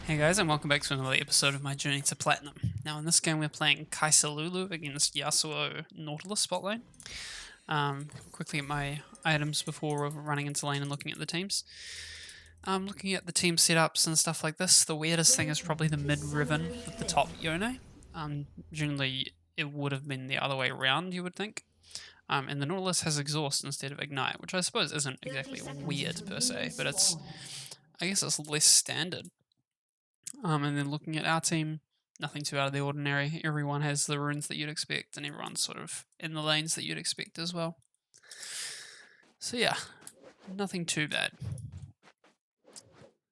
Hey guys, and welcome back to another episode of my journey to Platinum. Now in this game we're playing Kaiser Lulu against Yasuo Nautilus bot lane. Quickly at my items before running into lane and looking at the teams. Looking at the team setups and stuff like this, the weirdest thing is probably the mid Riven with the top Yone. Generally it would have been the other way around, you would think. And the Nautilus has exhaust instead of ignite, which I suppose isn't exactly weird per se, but I guess it's less standard. And then looking at our team, nothing too out of the ordinary. Everyone has the runes that you'd expect, and everyone's sort of in the lanes that you'd expect as well. So yeah, nothing too bad.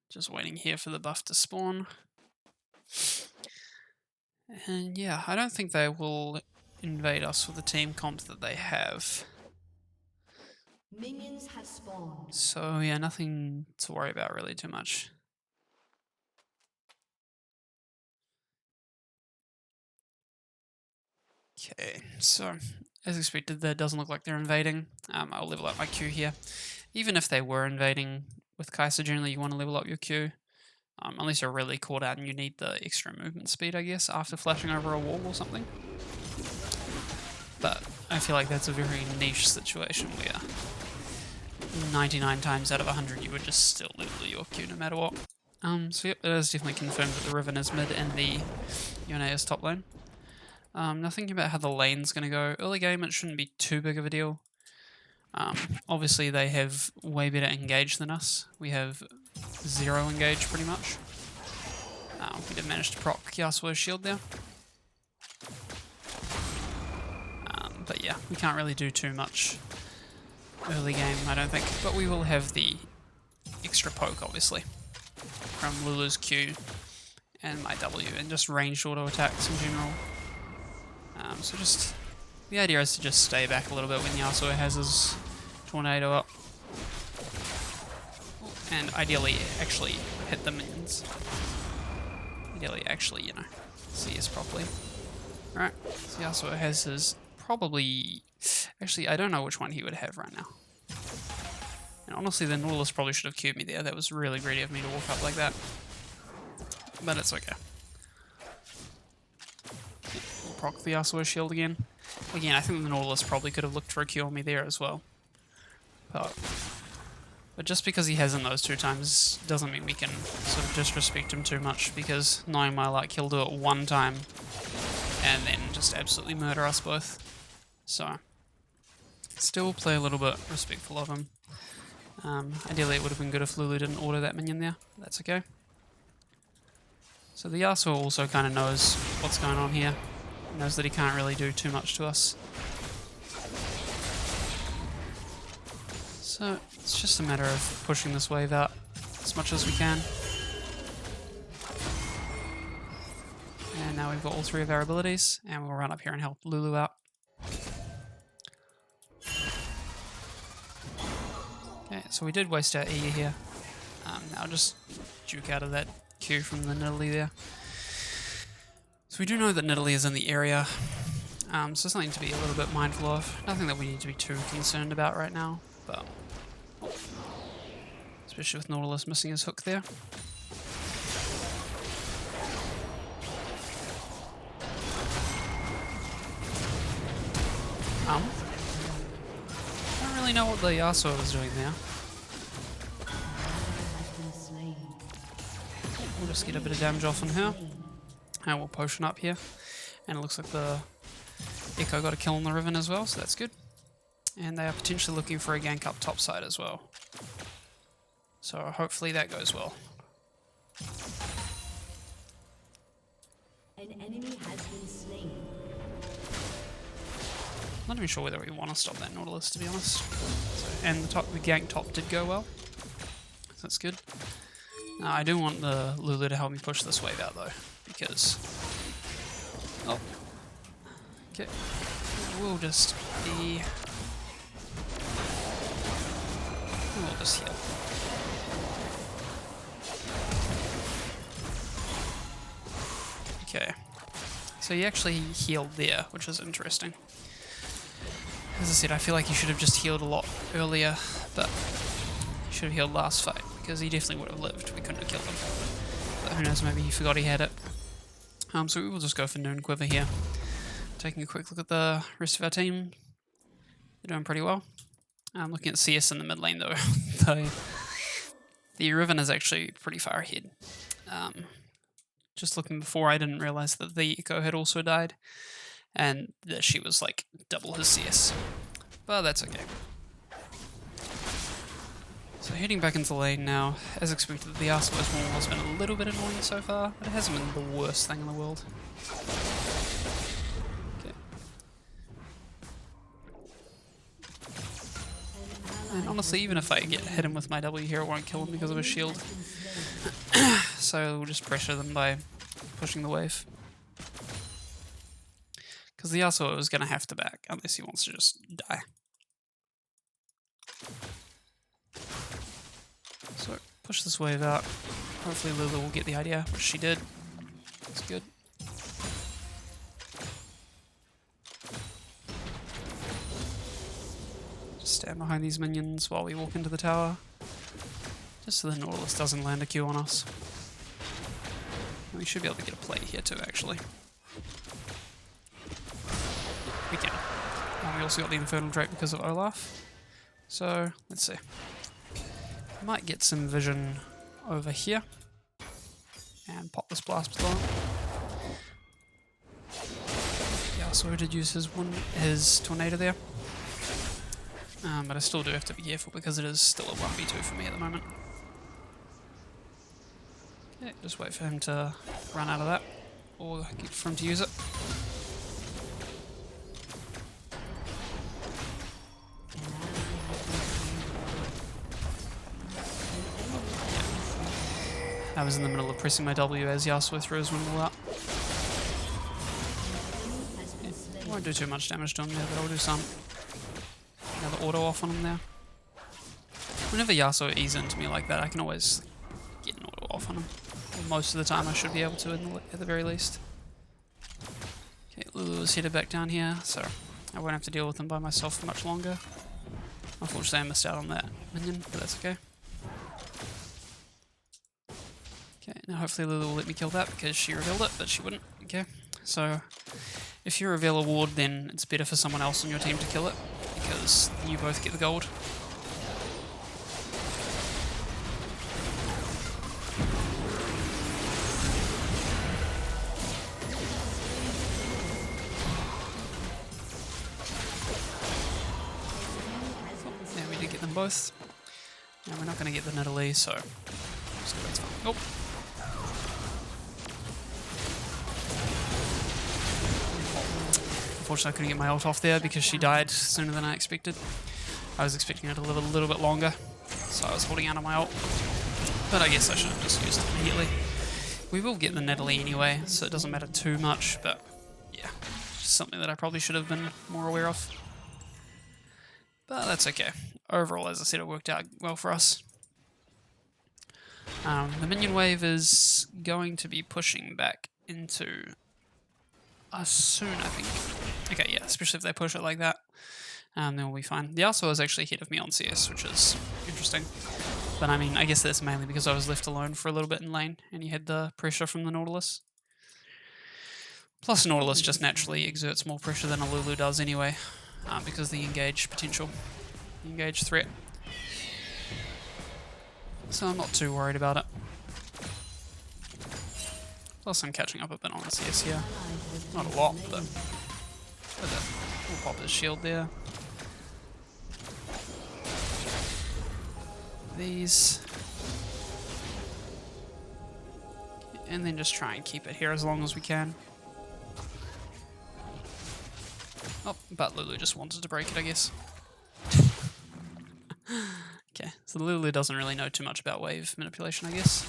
Just waiting here for the buff to spawn. And yeah, I don't think they will invade us with the team comp that they have. Minions have spawned. So yeah, nothing to worry about really too much. Okay, so as expected, that doesn't look like they're invading. I'll level up my Q here. Even if they were invading with Kaiser, generally you want to level up your Q. Unless you're really caught out and you need the extra movement speed, I guess, after flashing over a wall or something. But I feel like that's a very niche situation where 99 times out of 100 you would just still level your Q no matter what. So yep, it is definitely confirmed that the Riven is mid and the Yone is top lane. Now thinking about how the lane's going to go, early game it shouldn't be too big of a deal. Obviously they have way better engage than us. We have 0 engage pretty much. We did manage to proc Yasuo's shield there. But yeah, we can't really do too much early game, I don't think. But we will have the extra poke, obviously, from Lulu's Q and my W, and just ranged auto attacks in general. So just, the idea is to just stay back a little bit when Yasuo has his tornado up. And ideally actually hit the minions. Ideally actually, you know, see us properly. Alright, so Yasuo has his probably... Actually, I don't know which one he would have right now. And honestly, the Nautilus probably should have queued me there. That was really greedy of me to walk up like that. But it's okay. We'll proc the Yasuo shield again. Again, I think the Nautilus probably could have looked for a Q on me there as well. But just because he hasn't those 2 times doesn't mean we can sort of disrespect him too much, because knowing my luck, he'll do it 1 time and then just absolutely murder us both. So, still play a little bit respectful of him. Ideally it would have been good if Lulu didn't auto that minion there, but that's okay. So the Yasuo also kind of knows what's going on here. He knows that he can't really do too much to us. So it's just a matter of pushing this wave out as much as we can. And now we've got all 3 of our abilities, and we'll run up here and help Lulu out. Okay, so we did waste our E here. Now just juke out of that Q from the Nidalee there. So we do know that Nidalee is in the area, so something to be a little bit mindful of. Nothing that we need to be too concerned about right now, but especially with Nautilus missing his hook there. I don't really know what the Yasuo was doing there. We'll just get a bit of damage off on her. And we'll potion up here. And it looks like the Echo got a kill on the Riven as well, so that's good. And they are potentially looking for a gank up topside as well. So hopefully that goes well. An enemy has been slain. Not even sure whether we want to stop that Nautilus, to be honest. So, and the gank top did go well. So that's good. Now I do want the Lulu to help me push this wave out though, because... Oh. Okay. We'll just be... We'll just heal. Okay. So he actually healed there, which is interesting. As I said, I feel like he should have just healed a lot earlier, but he should have healed last fight, because he definitely would have lived. We couldn't have killed him. So who knows, maybe he forgot he had it. So we will just go for Noon Quiver here. Taking a quick look at the rest of our team. They're doing pretty well. I'm looking at CS in the mid lane though. The Riven is actually pretty far ahead. Just looking before, I didn't realise that the Echo had also died, and that she was like double his CS. But that's okay. So heading back into the lane now. As expected, the Yasuo's wall has been a little bit annoying so far, but it hasn't been the worst thing in the world. Okay. And honestly, even if I hit him with my W here, it won't kill him because of his shield. So we'll just pressure them by pushing the wave. Because the Yasuo is going to have to back, unless he wants to just die. So push this wave out. Hopefully Lulu will get the idea, which she did. That's good. Just stand behind these minions while we walk into the tower. Just so the Nautilus doesn't land a Q on us. We should be able to get a play here too, actually. We can. We also got the Infernal Drake because of Olaf. So, let's see. Might get some vision over here. And pop this blast below. Yeah, so we did use his tornado there. But I still do have to be careful because it is still a 1v2 for me at the moment. Okay, just wait for him to run out of that, or get for him to use it. I was in the middle of pressing my W as Yasuo threw his windmill out. Yeah, won't do too much damage to him there, but I'll do some. Another auto off on him there. Whenever Yasuo ease into me like that, I can always get an auto off on him. Most of the time I should be able to at the very least. Okay, Lulu is headed back down here, so I won't have to deal with him by myself for much longer. Unfortunately I missed out on that minion, but that's okay. Okay, now hopefully Lulu will let me kill that because she revealed it, but she wouldn't. Okay, so if you reveal a ward, then it's better for someone else on your team to kill it because you both get the gold. Yeah, we did get them both. Now we're not going to get the Nidalee, so just go back to fine. Oh. Unfortunately, I couldn't get my ult off there because she died sooner than I expected. I was expecting her to live a little bit longer, so I was holding out on my ult. But I guess I should have just used it immediately. We will get the Nidalee anyway, so it doesn't matter too much, but yeah, just something that I probably should have been more aware of. But that's okay. Overall, as I said, it worked out well for us. The minion wave is going to be pushing back into us soon, I think. Okay, yeah, especially if they push it like that, then we'll be fine. The Yasuo is actually ahead of me on CS, which is interesting. But I mean, I guess that's mainly because I was left alone for a little bit in lane, and he had the pressure from the Nautilus. Plus, Nautilus just naturally exerts more pressure than a Lulu does anyway, because of the engage potential, the engage threat. So I'm not too worried about it. Plus I'm catching up a bit on the CS here. Not a lot, but we'll pop his shield there. These. And then just try and keep it here as long as we can. Oh, but Lulu just wanted to break it, I guess. Okay, so Lulu doesn't really know too much about wave manipulation, I guess.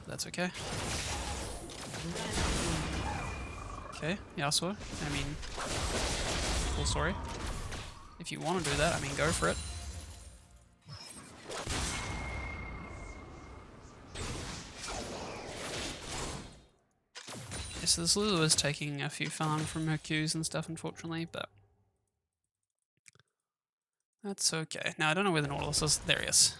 That's okay. Okay, Yasuo, I mean, full sorry. If you want to do that, I mean, go for it. Okay, so this Lulu is taking a few farm from her Qs and stuff, unfortunately, but that's okay. Now, I don't know where the Nautilus is. There he is.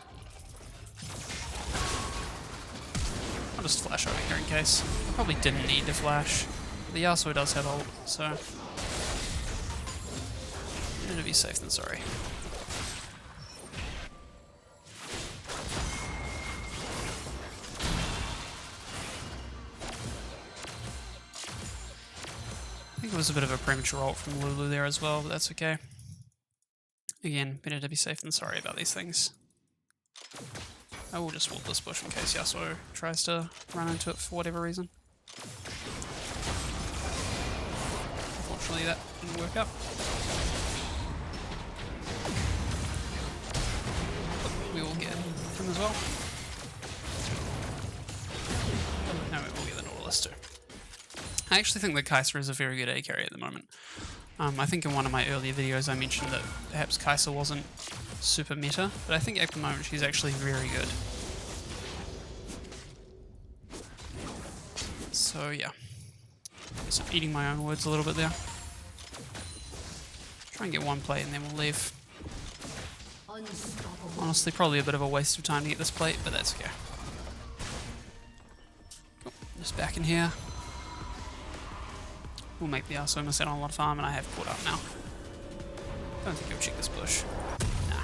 just flash over here in case. I probably didn't need to flash. The Yasuo does have ult, so better to be safe than sorry. I think it was a bit of a premature ult from Lulu there as well, but that's okay. Again, better to be safe than sorry about these things. I will just walk this bush in case Yasuo tries to run into it for whatever reason. Unfortunately that didn't work out. But we will get him as well. Now we will get the Nautilus too. I actually think that Kai'Sa is a very good A carry at the moment. I think in one of my earlier videos I mentioned that perhaps Kai'Sa wasn't super meta, but I think at the moment she's actually very good. So yeah, so I'm eating my own words a little bit there. Try and get one plate and then we'll leave. Honestly, probably a bit of a waste of time to get this plate, but that's okay. Cool. Just back in here. We'll make the Yasuo miss out on a lot of farm, and I have caught up now. Don't think he'll check this bush. Nah.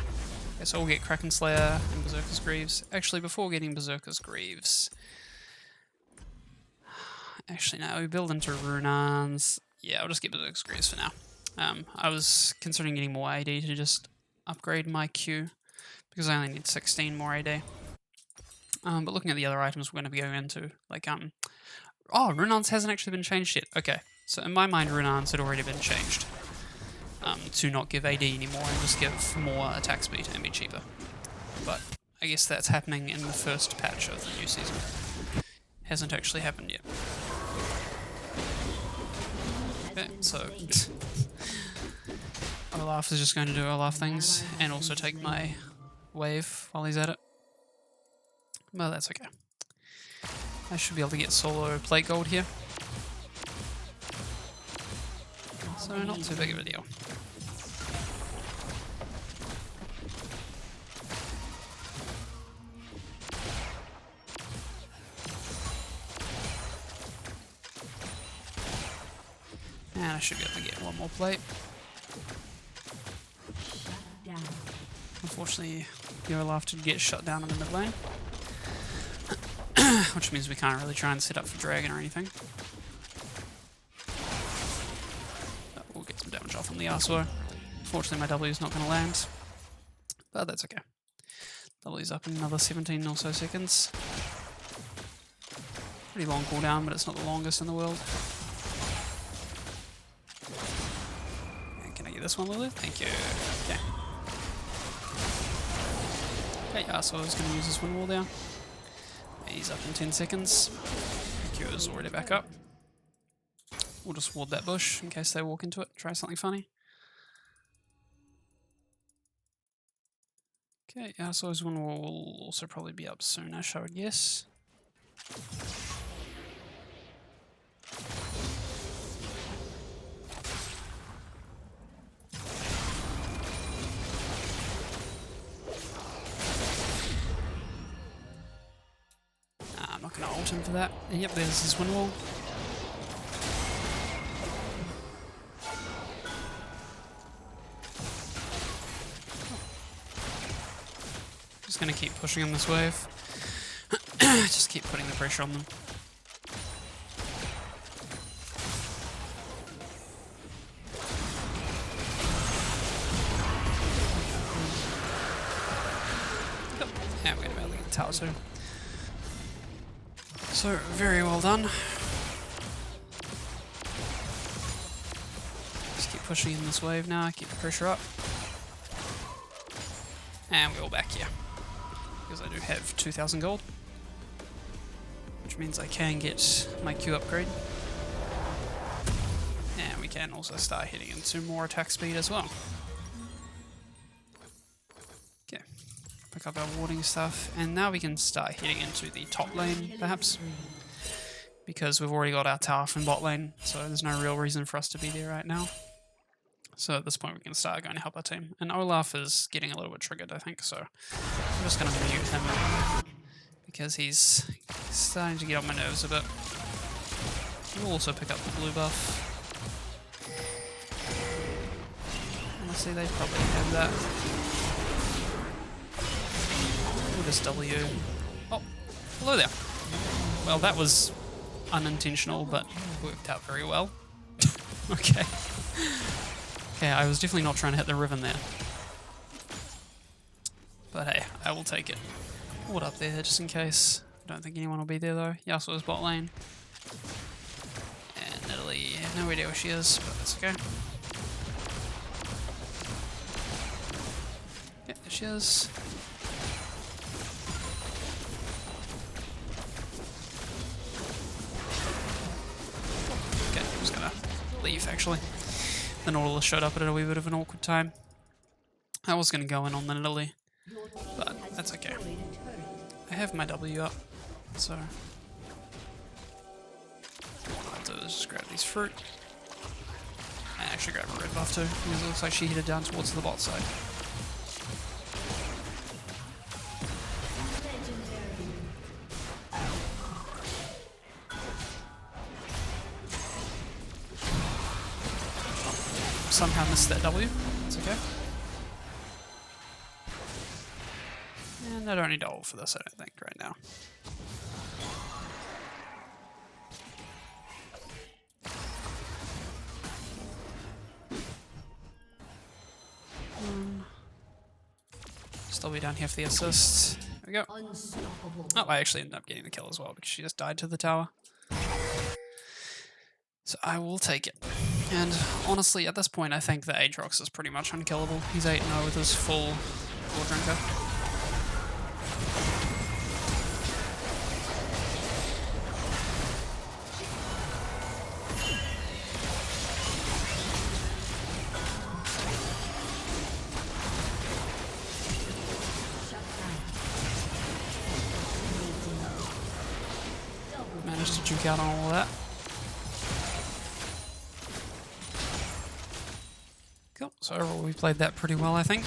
Okay, so we'll get Kraken Slayer and Berserker's Greaves. Actually, before getting Berserker's Greaves... Actually, no, we build into Runans. Yeah, I'll just get Berserker's Greaves for now. I was considering getting more AD to just upgrade my Q, because I only need 16 more AD. But looking at the other items we're going to be going into, like, oh, Runans hasn't actually been changed yet. Okay. So in my mind, Runans had already been changed to not give AD anymore and just give more attack speed and be cheaper. But I guess that's happening in the first patch of the new season. Hasn't actually happened yet. Okay, so Olaf is just going to do Olaf things and also take my wave while he's at it. Well, that's okay. I should be able to get solo plate gold here. So not too big of a deal. And I should be able to get one more plate. Unfortunately, Olaf did get shut down in the mid lane. Which means we can't really try and set up for Dragon or anything. We'll get some damage off on the Yasuo. Unfortunately, my W is not going to land. But that's okay. W's up in another 17 or so seconds. Pretty long cooldown, but it's not the longest in the world. And can I get this one, Lulu? Thank you. Okay. Okay, Yasuo is going to use this wind wall down. He's up in 10 seconds. Q is already back up. We'll just ward that bush in case they walk into it. Try something funny. Okay, Yasuo's one will also probably be up soonish, I would guess. I'm not going to ult him for that. Yep, there's his wind wall. Just going to keep pushing on this wave. Just keep putting the pressure on them. Yep. And we're going to be able to get the tower too. So, very well done. Just keep pushing in this wave now, keep the pressure up. And we're all back here. Because I do have 2,000 gold. Which means I can get my Q upgrade. And we can also start hitting into more attack speed as well. Okay. Pick up our warding stuff. And now we can start hitting into the top lane, perhaps. Because we've already got our tower from bot lane. So there's no real reason for us to be there right now. So at this point we can start going to help our team. And Olaf is getting a little bit triggered, I think, so I'm just going to mute him because he's starting to get on my nerves a bit. We'll also pick up the blue buff. Honestly, they probably have that. We'll just W. Oh, hello there. Well, that was unintentional, but worked out very well. Okay. Okay, I was definitely not trying to hit the ribbon there. But hey, I will take it. Ward up there just in case. I don't think anyone will be there though. Yasuo's bot lane. And Italy, no idea where she is, but that's okay. Yeah, there she is. Okay, I'm just gonna leave actually. The Nautilus showed up at a wee bit of an awkward time. I was gonna go in on the Italy, but that's okay. I have my W up, so what I'll do is just grab these fruit. I actually grab a red buff too, because it looks like she headed down towards the bot side. Somehow missed that W, it's okay. And I don't need to ult for this, I don't think, right now. Still be down here for the assist. There we go. Oh, I actually ended up getting the kill as well because she just died to the tower. So I will take it. And honestly, at this point, I think the Aatrox is pretty much unkillable. He's 8-0 with his full War Drinker. Managed to juke out on all of that. Cool. So overall, we played that pretty well, I think.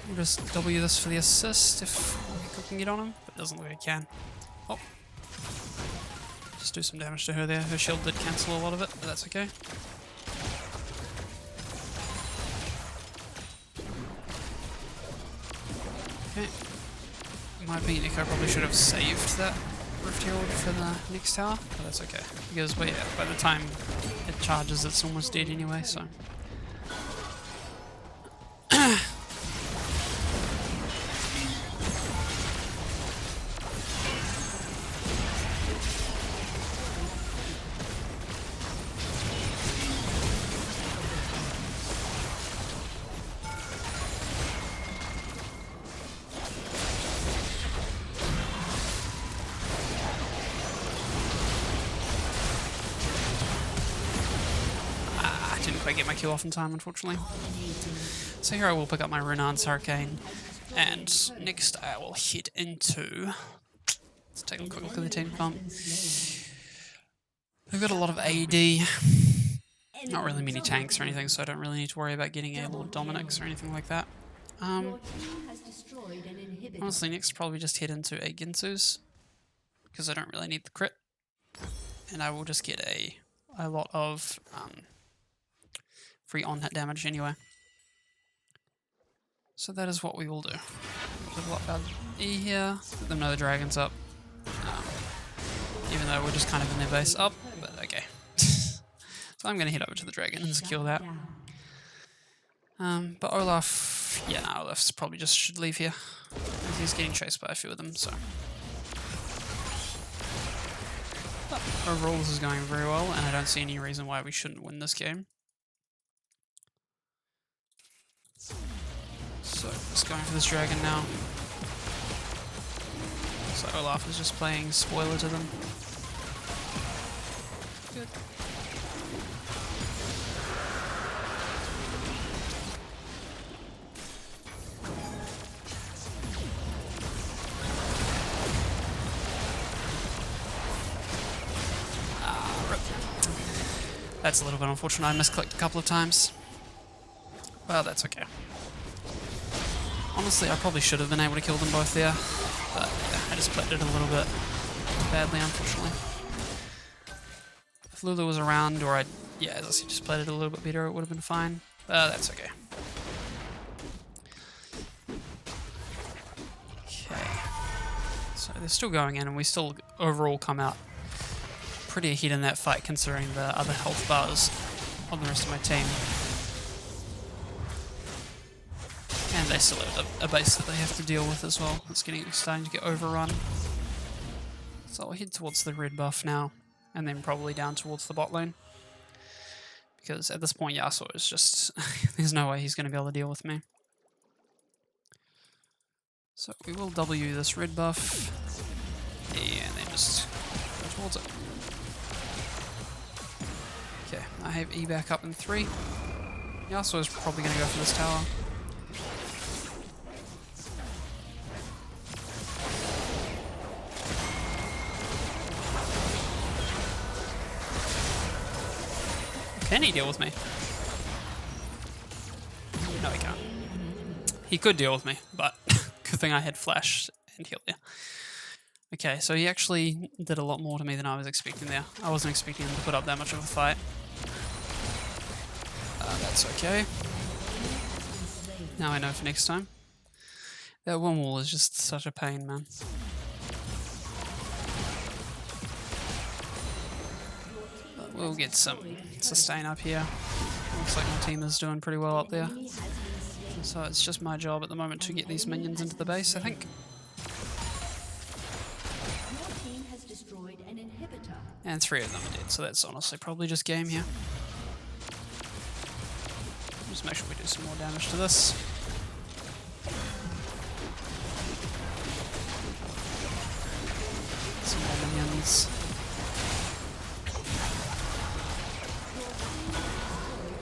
We'll just W this for the assist if we can get on him, but it doesn't look like he can. Oh. Just do some damage to her there. Her shield did cancel a lot of it, but that's okay. Okay. In my opinion, Echo probably should have saved that Rift Herald for the next tower, but that's okay. Because by the time it charges, it's almost dead anyway, so. I get my Q off in time, unfortunately. So here I will pick up my Renard's Hurricane, and next I will head into... Let's take a quick look at the team comp. We've got a lot of AD, not really many tanks or anything, so I don't really need to worry about getting a Lord Dominic's or anything like that. Honestly, next probably just head into a Ginsu's, because I don't really need the crit, and I will just get a lot of free on-hit damage anyway. So that is what we will do. Level up our E here, let them know the dragon's up. Even though we're just kind of in their base up, but okay. So I'm going to head over to the dragon and secure that. But Olaf, yeah, no, Olaf's probably just should leave here. He's getting chased by a few of them, so. But overall, this is going very well, and I don't see any reason why we shouldn't win this game. So, just going for this dragon now. So Olaf is just playing spoiler to them. Good. Rip. That's a little bit unfortunate. I misclicked a couple of times. Well, that's okay. Honestly, I probably should have been able to kill them both there, but yeah, I just played it a little bit badly, unfortunately. If Lulu was around, or yeah, as I said, just played it a little bit better, it would have been fine. That's okay. Okay. So they're still going in, and we still overall come out pretty ahead in that fight, considering the other health bars on the rest of my team. And they still have a base that they have to deal with as well. It's starting to get overrun. So I'll head towards the red buff now, and then probably down towards the bot lane. Because at this point Yasuo is just... there's no way he's going to be able to deal with me. So we will W this red buff, and then just go towards it. Okay, I have E back up in 3. Yasuo is probably going to go for this tower. Can he deal with me? No, he can't. He could deal with me, but good thing I had flash and heal there. Okay, so he actually did a lot more to me than I was expecting there. I wasn't expecting him to put up that much of a fight. That's okay. Now I know for next time. That one wall is just such a pain, man. But we'll get some sustain up here. Looks like my team is doing pretty well up there. So it's just my job at the moment to get these minions into the base, I think. And 3 of them are dead, so that's honestly probably just game here. Just make sure we do some more damage to this. Some more minions.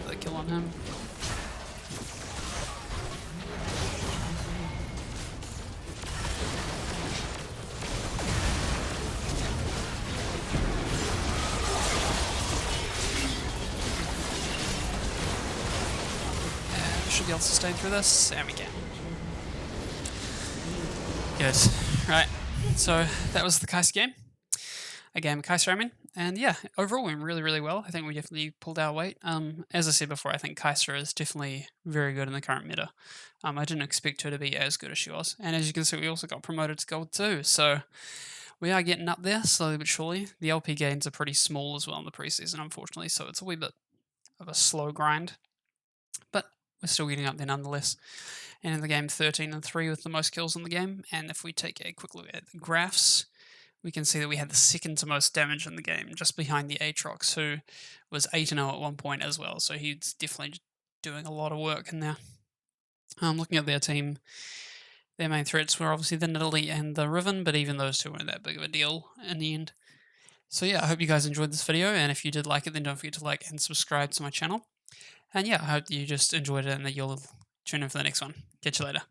Put a kill on him. Should be able to sustain through this, and we can. Good. Right, so that was the Kai'Sa game. A game of Kai'Sa, I mean. And yeah, overall went really, really well. I think we definitely pulled our weight. As I said before, I think Kai'Sa is definitely very good in the current meta. I didn't expect her to be as good as she was. And as you can see, we also got promoted to Gold 2, so we are getting up there slowly but surely. The LP gains are pretty small as well in the preseason, unfortunately, so it's a wee bit of a slow grind. But we're still getting up there nonetheless. And in the game, 13 and 3 with the most kills in the game. And if we take a quick look at the graphs, we can see that we had the second to most damage in the game, just behind the Aatrox, who was 8 and 0 at one point as well. So he's definitely doing a lot of work in there. Looking at their team, their main threats were obviously the Nidalee and the Riven, but even those two weren't that big of a deal in the end. So yeah, I hope you guys enjoyed this video, and if you did like it, then don't forget to like and subscribe to my channel. And yeah, I hope you just enjoyed it and that you'll tune in for the next one. Catch you later.